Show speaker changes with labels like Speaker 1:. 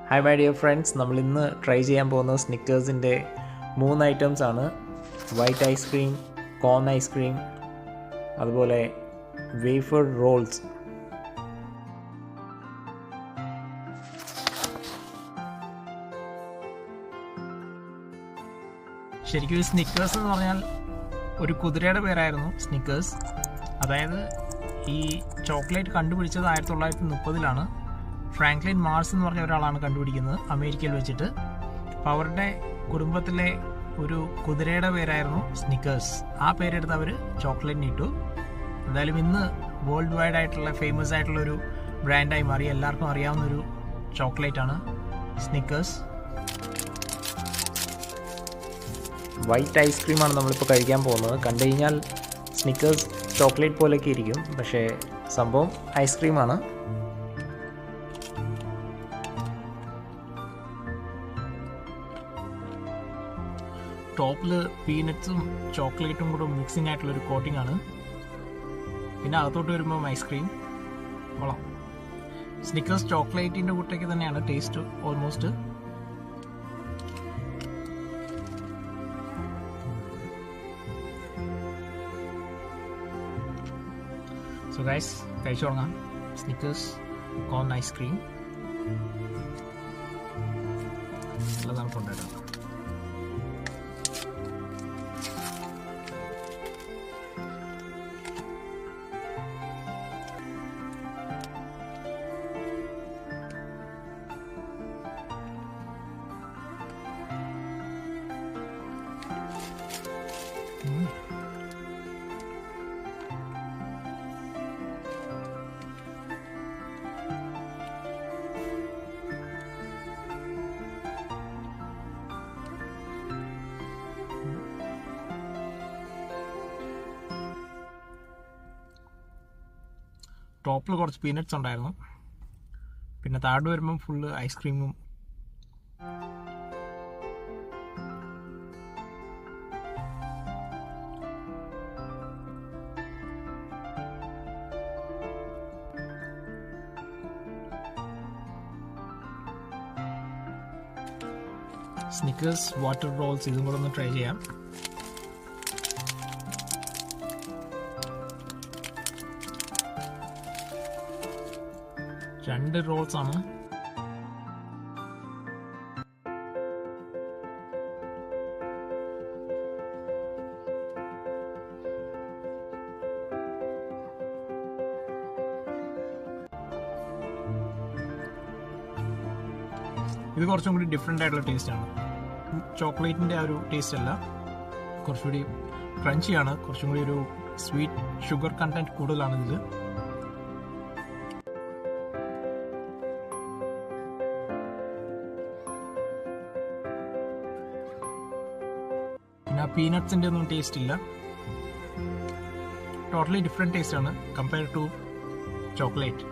Speaker 1: Hi my dear friends, നമ്മൾ ഇന്ന് try ചെയ്യാൻ പോകുന്നത് സ്നിക്കേഴ്സിൻ്റെ 3 ഐറ്റംസ് ആണ്. വൈറ്റ് ഐസ്ക്രീം, കോൺ ഐസ്ക്രീം, അതുപോലെ വേഫർ റോൾസ്.
Speaker 2: ശരിക്കും ഈ സ്നിക്കേഴ്സ് എന്ന് പറഞ്ഞാൽ ഒരു കുതിരയുടെ പേരായിരുന്നു സ്നിക്കേഴ്സ്. അതായത് ഈ ചോക്ലേറ്റ് കണ്ടുപിടിച്ചത് 1930-ലാണ്. ഫ്രാങ്ക്ലിൻ മാർസ് എന്ന് പറഞ്ഞ ഒരാളാണ് കണ്ടുപിടിക്കുന്നത് അമേരിക്കയിൽ വെച്ചിട്ട്. അപ്പോൾ അവരുടെ കുടുംബത്തിലെ ഒരു കുതിരയുടെ പേരായിരുന്നു സ്നിക്കേഴ്സ്. ആ പേരെടുത്ത് അവർ ചോക്ലേറ്റിന് ഇട്ടു. എന്തായാലും ഇന്ന് വേൾഡ് വൈഡ് ആയിട്ടുള്ള ഫേമസ് ആയിട്ടുള്ളൊരു ബ്രാൻഡായി മാറി. എല്ലാവർക്കും അറിയാവുന്നൊരു ചോക്ലേറ്റാണ് സ്നിക്കേഴ്സ്.
Speaker 1: വൈറ്റ് ഐസ്ക്രീമാണ് നമ്മളിപ്പോൾ കഴിക്കാൻ പോകുന്നത്. കണ്ടു കഴിഞ്ഞാൽ സ്നിക്കേഴ്സ് ചോക്ലേറ്റ് പോലെയൊക്കെ ഇരിക്കും, പക്ഷേ സംഭവം ഐസ്ക്രീമാണ്.
Speaker 2: ടോപ്പിൽ പീനട്സും ചോക്ലേറ്റും കൂടെ മിക്സിങ് ആയിട്ടുള്ളൊരു കോട്ടിംഗ് ആണ്. പിന്നെ അകത്തോട്ട് വരുമ്പോൾ ഐസ്ക്രീം കൊള്ളാം. സ്നിക്കേഴ്സ് ചോക്ലേറ്റിൻ്റെ കൂട്ടേക്ക് തന്നെയാണ് ടേസ്റ്റ് ഓൾമോസ്റ്റ്. സോ ഗൈസ്, കഴിച്ചു തുടങ്ങാം. സ്നിക്കേഴ്സ് കോൺ ഐസ്ക്രീം നല്ലതാണ് കൊണ്ടുവരാം. ടോപ്പിൽ കുറച്ച് പീനട്ട്സ് ഉണ്ടായിരുന്നു. പിന്നെ താഴെ വരുമ്പം ഫുള്ള് ഐസ്ക്രീമും. സ്നിക്കേഴ്സ് വാട്ടർ റോൾസ് ഇതും കൂടെ ഒന്ന് ട്രൈ ചെയ്യാം. രണ്ട് റോൾസ് ആണ്. ഇത് കുറച്ചും കൂടി ഡിഫറെൻ്റ് ആയിട്ടുള്ള ടേസ്റ്റാണ്. ചോക്ലേറ്റിൻ്റെ ആ ഒരു ടേസ്റ്റ് അല്ല, കുറച്ചുകൂടി ക്രഞ്ചിയാണ്. കുറച്ചും കൂടി ഒരു സ്വീറ്റ് ഷുഗർ കണ്ടന്റ് കൂടുതലാണ് ഇതിൽ. പിന്നെ പീനട്സിൻ്റെ ഒന്നും ടേസ്റ്റ് ഇല്ല. ടോട്ടലി ഡിഫറെൻറ്റ് ടേസ്റ്റ് ആണ് കമ്പയർ ടു ചോക്ലേറ്റ്.